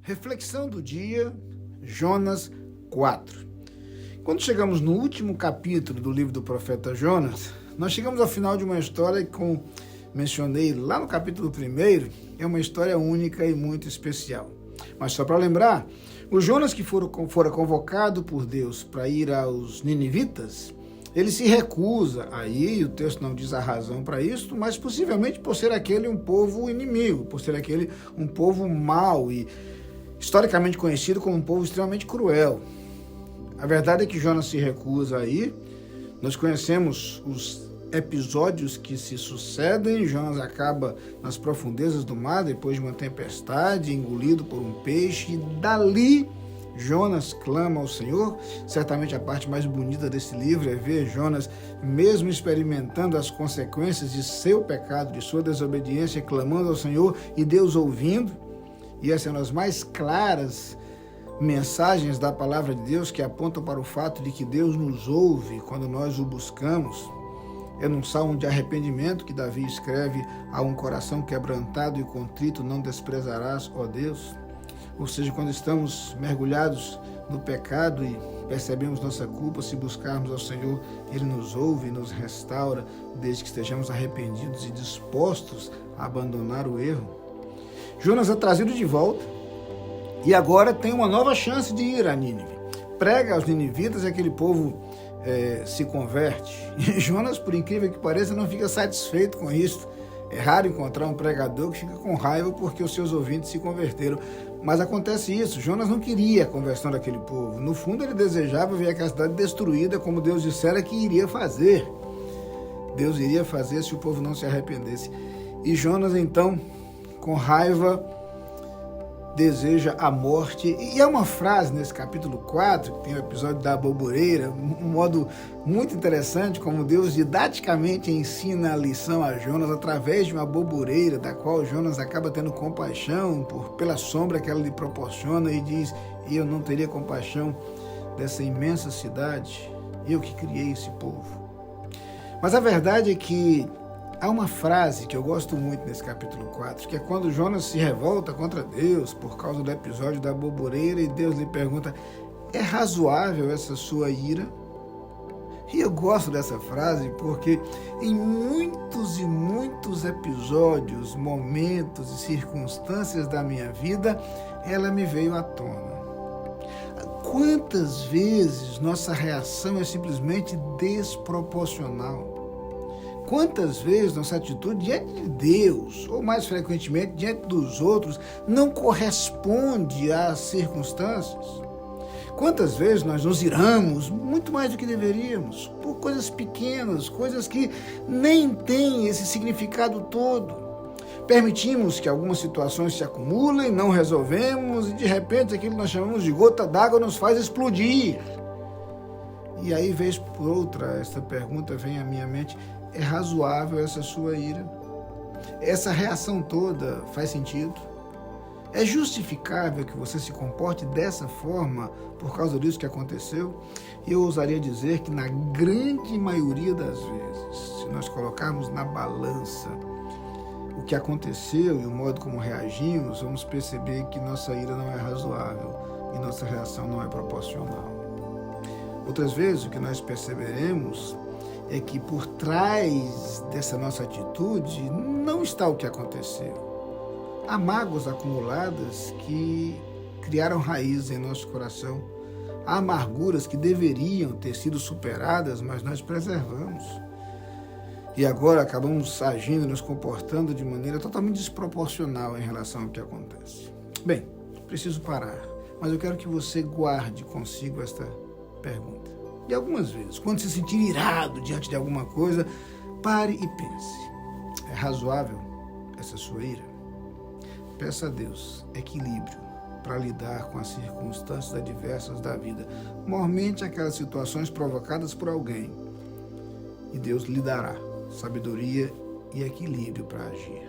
Reflexão do dia, Jonas 4. Quando chegamos no último capítulo do livro do profeta Jonas, nós chegamos ao final de uma história que, como mencionei lá no capítulo 1, é uma história única e muito especial. Mas só para lembrar, o Jonas que fora convocado por Deus para ir aos ninivitas, ele se recusa a ir, e o texto não diz a razão para isso, mas possivelmente por ser aquele um povo inimigo, por ser aquele um povo mau e historicamente conhecido como um povo extremamente cruel. A verdade é que Jonas se recusa a ir. Nós conhecemos os episódios que se sucedem. Jonas acaba nas profundezas do mar depois de uma tempestade, engolido por um peixe, e dali Jonas clama ao Senhor. Certamente a parte mais bonita desse livro é ver Jonas, mesmo experimentando as consequências de seu pecado, de sua desobediência, clamando ao Senhor e Deus ouvindo. E essas são as mais claras mensagens da palavra de Deus que apontam para o fato de que Deus nos ouve quando nós o buscamos. É num salmo de arrependimento que Davi escreve: a um coração quebrantado e contrito não desprezarás, ó Deus. Ou seja, quando estamos mergulhados no pecado e percebemos nossa culpa, se buscarmos ao Senhor, Ele nos ouve e nos restaura, desde que estejamos arrependidos e dispostos a abandonar o erro. Jonas é trazido de volta e agora tem uma nova chance de ir a Nínive. Prega aos ninivitas e aquele povo se converte. E Jonas, por incrível que pareça, não fica satisfeito com isso. É raro encontrar um pregador que fica com raiva porque os seus ouvintes se converteram. Mas acontece isso. Jonas não queria a conversão daquele povo. No fundo, ele desejava ver aquela cidade destruída, como Deus dissera que iria fazer. Deus iria fazer se o povo não se arrependesse. E Jonas, então, com raiva, deseja a morte. E há uma frase nesse capítulo 4, que tem o episódio da aboboreira, um modo muito interessante, como Deus didaticamente ensina a lição a Jonas através de uma aboboreira, da qual Jonas acaba tendo compaixão pela sombra que ela lhe proporciona, e diz: eu não teria compaixão dessa imensa cidade, eu que criei esse povo. Mas a verdade é que há uma frase que eu gosto muito nesse capítulo 4, que é quando Jonas se revolta contra Deus por causa do episódio da aboboreira e Deus lhe pergunta: é razoável essa sua ira? E eu gosto dessa frase porque em muitos e muitos episódios, momentos e circunstâncias da minha vida, ela me veio à tona. Quantas vezes nossa reação é simplesmente desproporcional? Quantas vezes nossa atitude diante de Deus, ou mais frequentemente diante dos outros, não corresponde às circunstâncias? Quantas vezes nós nos iramos, muito mais do que deveríamos, por coisas pequenas, coisas que nem têm esse significado todo. Permitimos que algumas situações se acumulem, não resolvemos, e de repente aquilo que nós chamamos de gota d'água nos faz explodir. E aí, vez por outra, essa pergunta vem à minha mente: é razoável essa sua ira? Essa reação toda faz sentido? É justificável que você se comporte dessa forma por causa disso que aconteceu? Eu ousaria dizer que na grande maioria das vezes, se nós colocarmos na balança o que aconteceu e o modo como reagimos, vamos perceber que nossa ira não é razoável e nossa reação não é proporcional. Outras vezes, o que nós perceberemos é que por trás dessa nossa atitude não está o que aconteceu. Há mágoas acumuladas que criaram raízes em nosso coração. Há amarguras que deveriam ter sido superadas, mas nós preservamos. E agora acabamos agindo e nos comportando de maneira totalmente desproporcional em relação ao que acontece. Bem, preciso parar, mas eu quero que você guarde consigo esta pergunta. E algumas vezes, quando se sentir irado diante de alguma coisa, pare e pense: é razoável essa sua ira? Peça a Deus equilíbrio para lidar com as circunstâncias adversas da vida, mormente aquelas situações provocadas por alguém, e Deus lhe dará sabedoria e equilíbrio para agir.